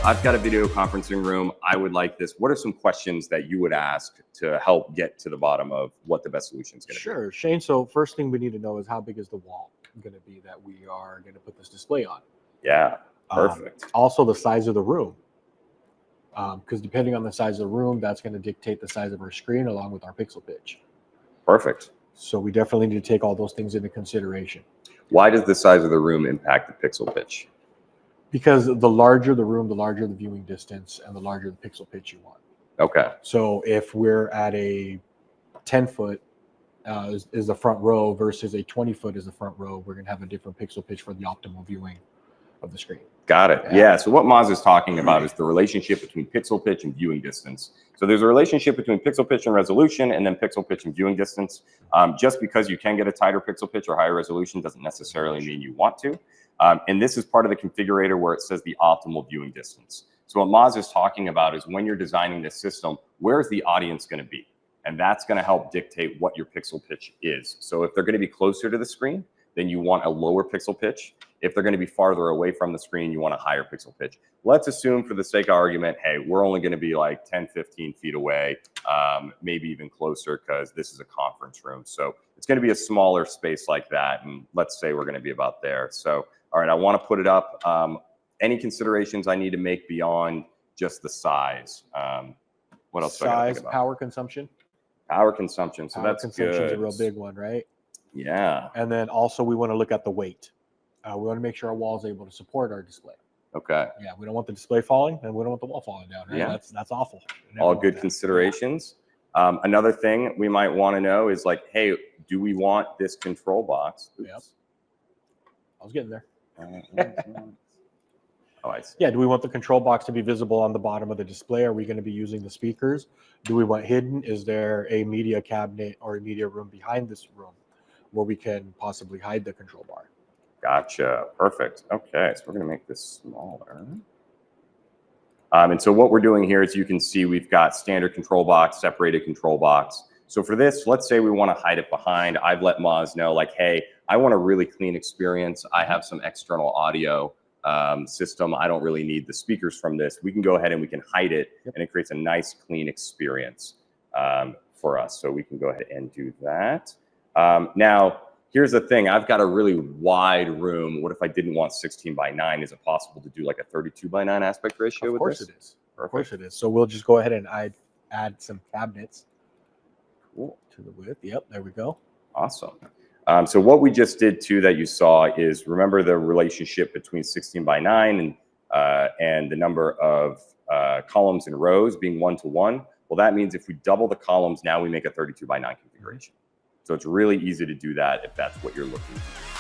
I've got a video conferencing room. I would like this. What are some questions that you would ask to help get to the bottom of what the best solution is going to be? Sure, Shane. So first thing we need to know is how big is the wall going to be that we are going to put this display on? Yeah, perfect. Also the size of the room. Because depending on the size of the room, that's going to dictate the size of our screen along with our pixel pitch. Perfect. So we definitely need to take all those things into consideration. Why does the size of the room impact the pixel pitch? Because the larger the room, the larger the viewing distance, and the larger the pixel pitch you want. Okay. So if we're at a 10-foot is the front row versus a 20-foot is the front row, we're going to have a different pixel pitch for the optimal viewing of the screen. Got it. Yeah. So what Maaz is talking about is the relationship between pixel pitch and viewing distance. So there's a relationship between pixel pitch and resolution, and then pixel pitch and viewing distance. Just because you can get a tighter pixel pitch or higher resolution doesn't necessarily mean you want to. And this is part of the configurator where it says the optimal viewing distance. So what Maaz is talking about is when you're designing this system, where's the audience going to be? And that's going to help dictate what your pixel pitch is. So if they're going to be closer to the screen, then you want a lower pixel pitch. If they're going to be farther away from the screen, you want a higher pixel pitch. Let's assume for the sake of argument, hey, we're only going to be like 10, 15 feet away, maybe even closer because this is a conference room. So it's going to be a smaller space like that. And let's say we're going to be about there. So, all right, I want to put it up. Any considerations I need to make beyond just the size? What else? Size, power consumption. Power consumption. So power that's consumption good. is a real big one, right? Yeah. And then also we want to look at the weight. We want to make sure our wall is able to support our display. Okay. Yeah, we don't want the display falling, and we don't want the wall falling down. Right? Yeah. That's awful. All good considerations. Yeah. Another thing we might want to know is like, hey, do we want this control box? Oops. Yep. I was getting there. Oh, I see. Yeah, do we want the control box to be visible on the bottom of the display? Are we going to be using the speakers? Do we want hidden? Is there a media cabinet or a media room behind this room where we can possibly hide the control bar? Gotcha. Perfect. Okay, so we're going to make this smaller. And so what we're doing here is you can see we've got standard control box, separated control box. So for this, let's say we want to hide it behind. I've let Maaz know like, hey, I want a really clean experience. I have some external audio system. I don't really need the speakers from this. We can go ahead and we can hide it, and it creates a nice clean experience for us. So we can go ahead and do that. Now, here's the thing. I've got a really wide room. What if I didn't want 16 by 9? Is it possible to do like a 32 by 9 aspect ratio with this? Of course it is. Of course it is. So we'll just go ahead and add some cabinets to the width. Yep, there we go. Awesome. So what we just did too that you saw is, remember the relationship between 16 by 9 and the number of columns and rows being 1 to 1. Well, that means if we double the columns, now we make a 32 by 9 configuration. So it's really easy to do that if that's what you're looking for.